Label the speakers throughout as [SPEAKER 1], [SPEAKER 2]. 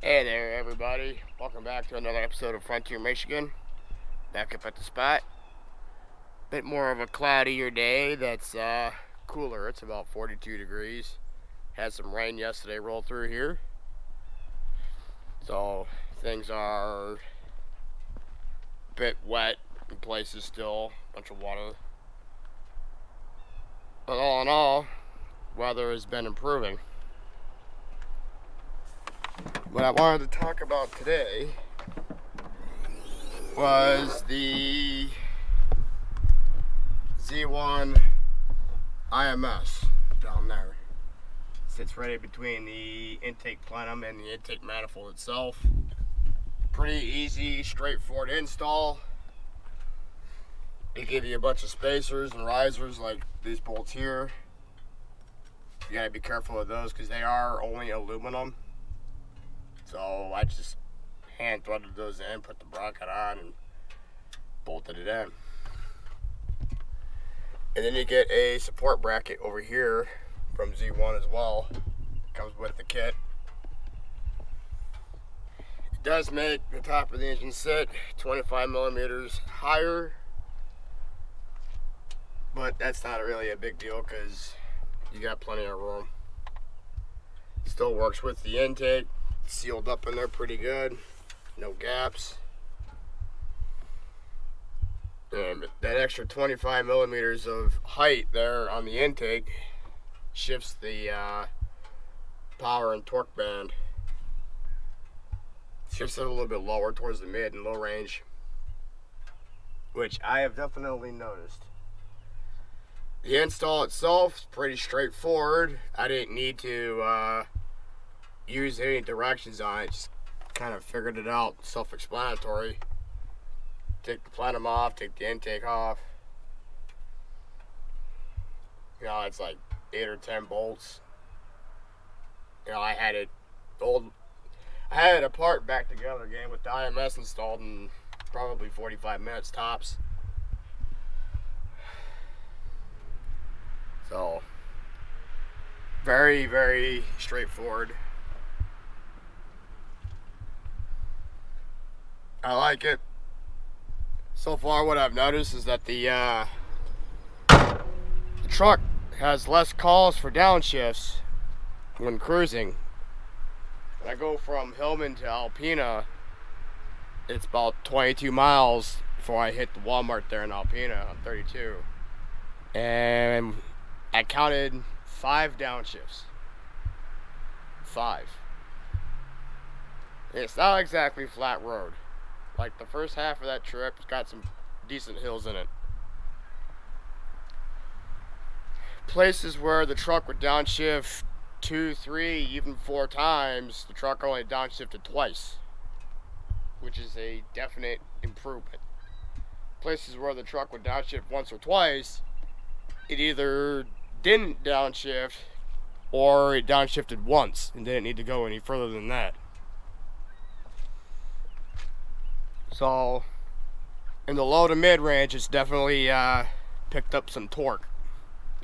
[SPEAKER 1] Hey there, everybody. Welcome back to another episode of Frontier Michigan. Back up at the spot. Bit more of a cloudier day that's cooler. It's about 42 degrees. Had some rain yesterday roll through here. So things are a bit wet in places still. Bunch of water. But all in all, weather has been improving. What I wanted to talk about today was the Z1 IMS down there. Sits right between the intake plenum and the intake manifold itself. Pretty easy, straightforward install. They give you a bunch of spacers and risers like these bolts here. You gotta be careful with those because they are only aluminum. So I just hand threaded those in, put the bracket on, and bolted it in. And then you get a support bracket over here from Z1 as well. Comes with the kit. It does make the top of the engine sit 25 millimeters higher, but that's not really a big deal because you got plenty of room. Still works with the intake. Sealed up in there pretty good, no gaps. And that extra 25 millimeters of height there on the intake shifts the power and torque band. Shifts it a little bit lower towards the mid and low range, which I have definitely noticed. The install itself is pretty straightforward. I didn't need to use any directions on it, just kind of figured it out, self-explanatory. Take the plenum off, take the intake off. You know, it's like 8 or 10 bolts. You know, I had it apart back together again with the IMS installed in probably 45 minutes tops. So, very, very straightforward. I like it. So far what I've noticed is that the truck has less calls for downshifts when cruising. When I go from Hillman to Alpena, it's about 22 miles before I hit the Walmart there in Alpena on 32. And I counted 5 downshifts. 5. It's not exactly flat road. Like the first half of that trip, it's got some decent hills in it. Places where the truck would downshift 2, 3, even 4 times, the truck only downshifted twice, which is a definite improvement. Places where the truck would downshift once or twice, it either didn't downshift or it downshifted once and didn't need to go any further than that. So, in the low to mid range, it's definitely picked up some torque.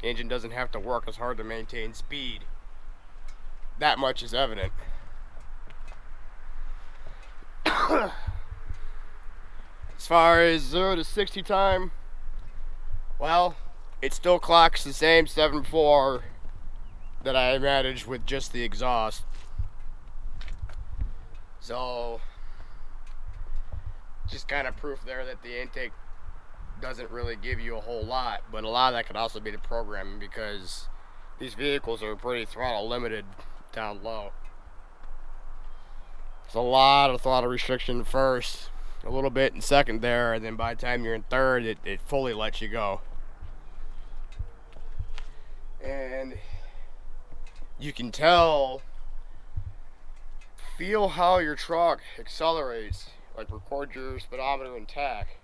[SPEAKER 1] The engine doesn't have to work as hard to maintain speed. That much is evident. As far as 0 to 60 time, well, it still clocks the same 7.4 that I managed with just the exhaust. So, just kind of proof there that the intake doesn't really give you a whole lot, but a lot of that could also be the programming because these vehicles are pretty throttle limited down low. There's a lot of throttle restriction first, a little bit in second there, and then by the time you're in third, it fully lets you go. And you can feel how your truck accelerates. Like record your speedometer and tach.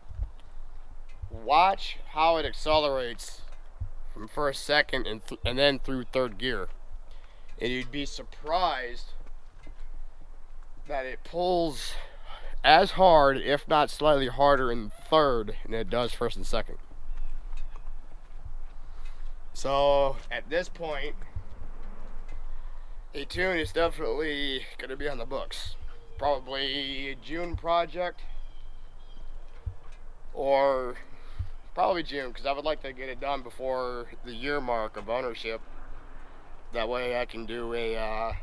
[SPEAKER 1] Watch how it accelerates from first, second, and then through third gear. And you'd be surprised that it pulls as hard, if not slightly harder, in third than it does first and second. So at this point, a tune is definitely going to be on the books. probably a June project, or probably June, because I would like to get it done before the year mark of ownership. That way I can do a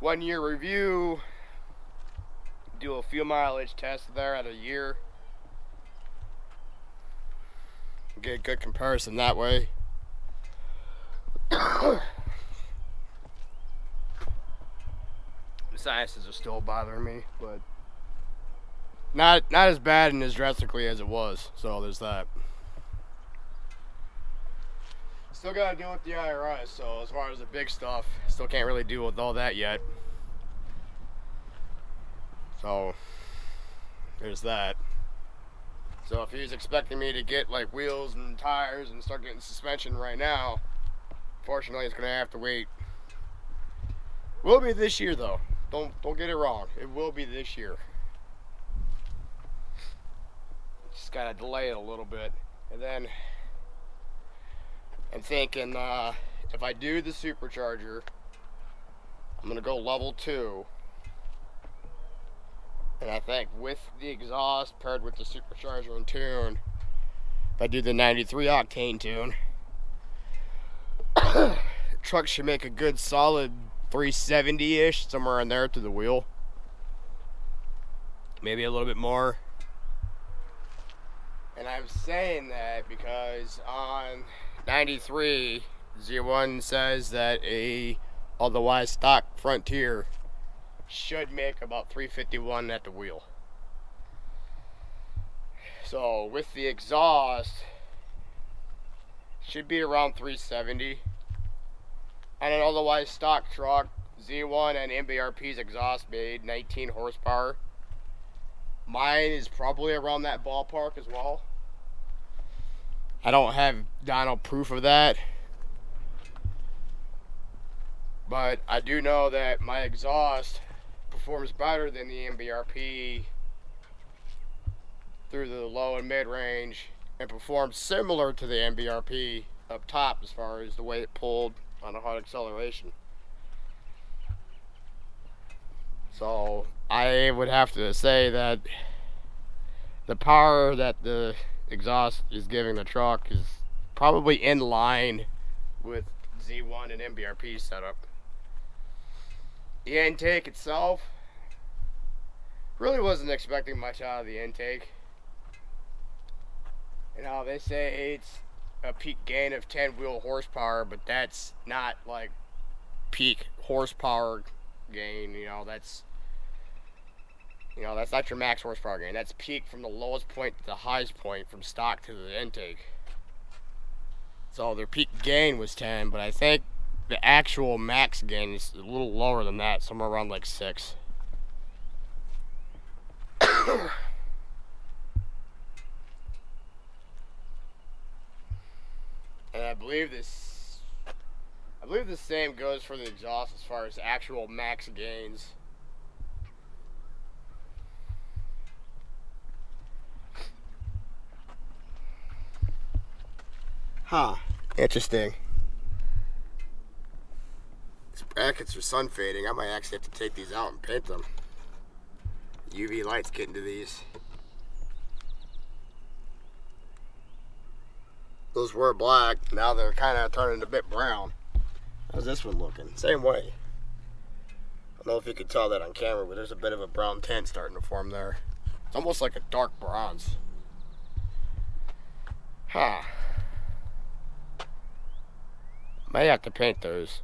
[SPEAKER 1] 1 year review, do a fuel mileage test there at a year, get a good comparison that way. The sinuses are still bothering me, but not as bad and as drastically as it was. So there's that. Still gotta deal with the IRS. So as far as the big stuff, still can't really deal with all that yet. So there's that. So if he's expecting me to get like wheels and tires and start getting suspension right now, fortunately it's gonna have to wait. Will be this year though. Don't get it wrong. It will be this year. Just gotta delay it a little bit. And then I'm thinking if I do the supercharger, I'm gonna go level 2. And I think with the exhaust paired with the supercharger and tune, if I do the 93 octane tune, the truck should make a good solid 370-ish, somewhere in there to the wheel. Maybe a little bit more. And I'm saying that because on 93, Z1 says that a otherwise stock Frontier should make about 351 at the wheel. So with the exhaust, should be around 370. And an otherwise stock truck, Z1 and MBRP's exhaust made 19 horsepower. Mine is probably around that ballpark as well. I don't have dyno proof of that, but I do know that my exhaust performs better than the MBRP through the low and mid range, and performs similar to the MBRP up top as far as the way it pulled on a hard acceleration. So I would have to say that the power that the exhaust is giving the truck is probably in line with Z1 and MBRP setup. The intake itself, really wasn't expecting much out of the intake. You know, they say it's a peak gain of 10 wheel horsepower, but that's not like peak horsepower gain. That's not your max horsepower gain. That's peak from the lowest point to the highest point from stock to the intake. So their peak gain was 10, but I think the actual max gain is a little lower than that, somewhere around like 6. And I believe the same goes for the exhaust as far as actual max gains. Huh. Interesting. These brackets are sun fading. I might actually have to take these out and paint them. UV lights get into these. Those were black. Now they're kind of turning a bit brown. How's this one looking? Same way. I don't know if you could tell that on camera, but there's a bit of a brown tint starting to form there. It's almost like a dark bronze. Huh. May have to paint those.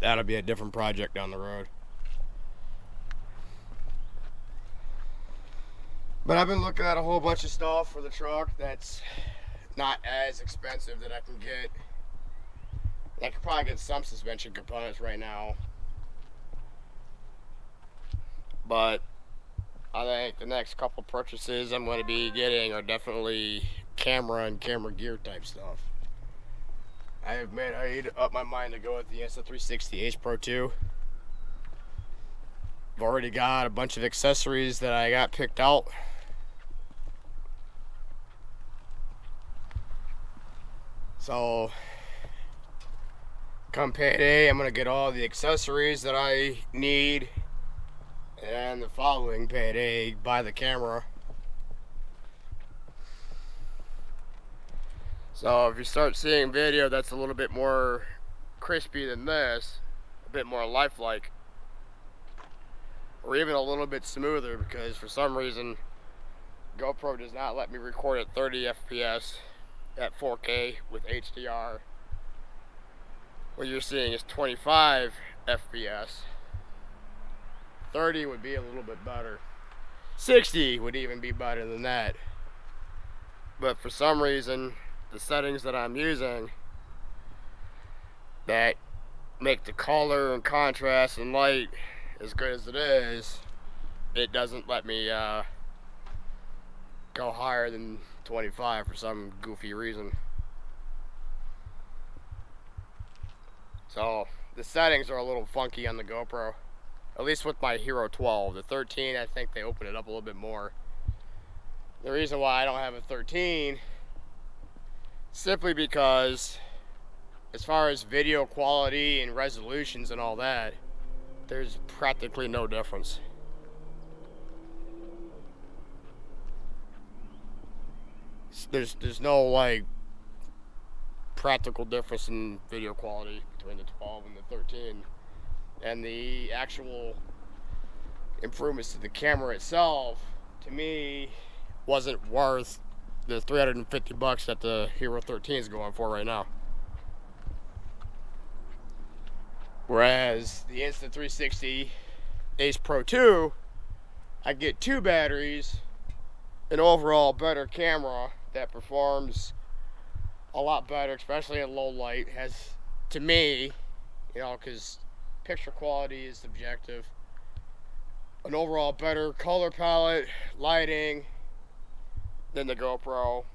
[SPEAKER 1] That'll be a different project down the road. But I've been looking at a whole bunch of stuff for the truck that's not as expensive that I can get. I could probably get some suspension components right now. But I think the next couple purchases I'm going to be getting are definitely camera and camera gear type stuff. I need to up my mind to go with the Insta360 Ace Pro 2. I've already got a bunch of accessories that I got picked out. So Come payday, I'm gonna get all the accessories that I need, and the following payday, buy the camera. So if you start seeing video that's a little bit more crispy than this, a bit more lifelike, or even a little bit smoother, because for some reason GoPro does not let me record at 30 FPS at 4K with HDR. What you're seeing is 25 FPS. 30 would be a little bit better. 60 would even be better than that. But for some reason, the settings that I'm using that make the color and contrast and light as good as it is, it doesn't let me go higher than 25 for some goofy reason. So the settings are a little funky on the GoPro, at least with my Hero 12. The 13, I think they open it up a little bit more. The reason why I don't have a 13, simply because as far as video quality and resolutions and all that, there's practically no difference. There's no like practical difference in video quality between the 12 and the 13, and the actual improvements to the camera itself, to me, wasn't worth the $350 that the Hero 13 is going for right now. Whereas the Insta360 Ace Pro 2, I get 2 batteries, an overall better camera that performs a lot better, especially in low light, has, to me, you know, because picture quality is subjective, an overall better color palette, lighting than the GoPro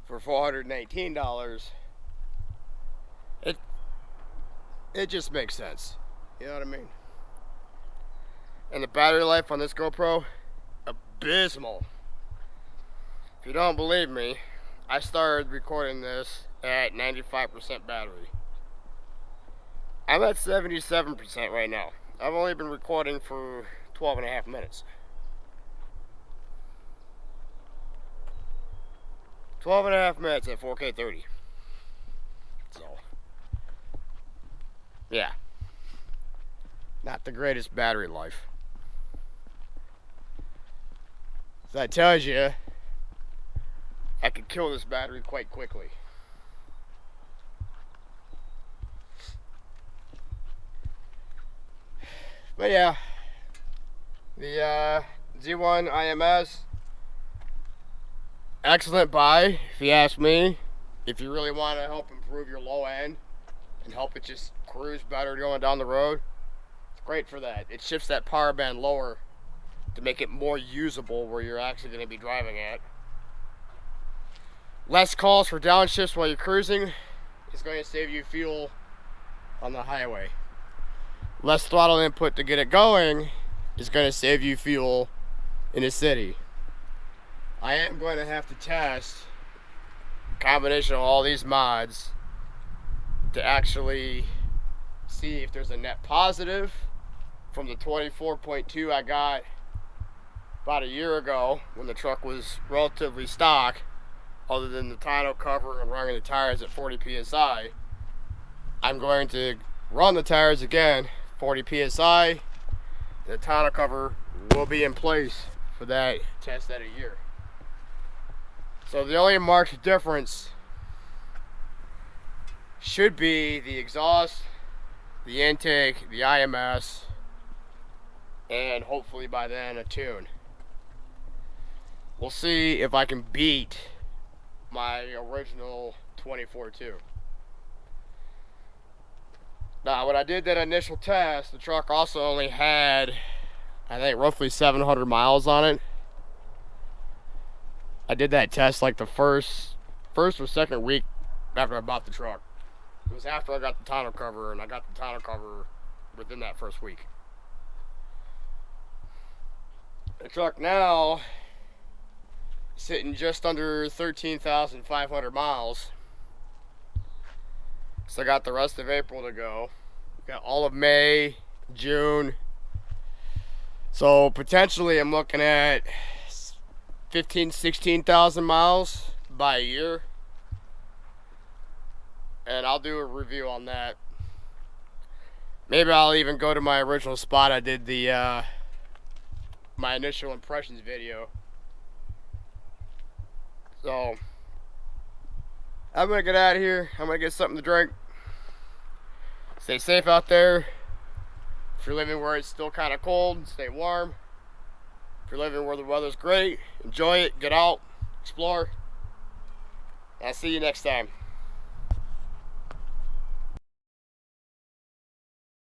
[SPEAKER 1] for $419. It just makes sense, you know what I mean? And the battery life on this GoPro, abysmal. If you don't believe me, I started recording this at 95% battery. I'm at 77% right now. I've only been recording for 12 and a half minutes. 12 and a half minutes at 4K 30. So, yeah. Not the greatest battery life. So that tells you I could kill this battery quite quickly. But yeah, the Z1 IMS, excellent buy, if you ask me. If you really want to help improve your low end and help it just cruise better going down the road, it's great for that. It shifts that power band lower to make it more usable where you're actually going to be driving at. Less calls for downshifts while you're cruising is going to save you fuel on the highway. Less throttle input to get it going is going to save you fuel in the city. I am going to have to test a combination of all these mods to actually see if there's a net positive from the 24.2 I got about a year ago when the truck was relatively stock, other than the tonneau cover and running the tires at 40 psi. I'm going to run the tires again 40 psi. The tonneau cover will be in place for that test at a year. So the only marked difference should be the exhaust, the intake, the IMS, and hopefully by then a tune. We'll see if I can beat my original 24.2. Now, when I did that initial test, the truck also only had, I think, roughly 700 miles on it. I did that test like the first or second week after I bought the truck. It was after I got the tonneau cover, and I got the tonneau cover within that first week. The truck now is sitting just under 13,500 miles. So I got the rest of April to go. Got all of May, June. So potentially I'm looking at 16,000 miles by a year. And I'll do a review on that. Maybe I'll even go to my original spot I did the my initial impressions video. So I'm gonna get out of here. I'm gonna get something to drink. Stay safe out there. If you're living where it's still kind of cold, stay warm. If you're living where the weather's great, enjoy it, get out, explore. I'll see you next time.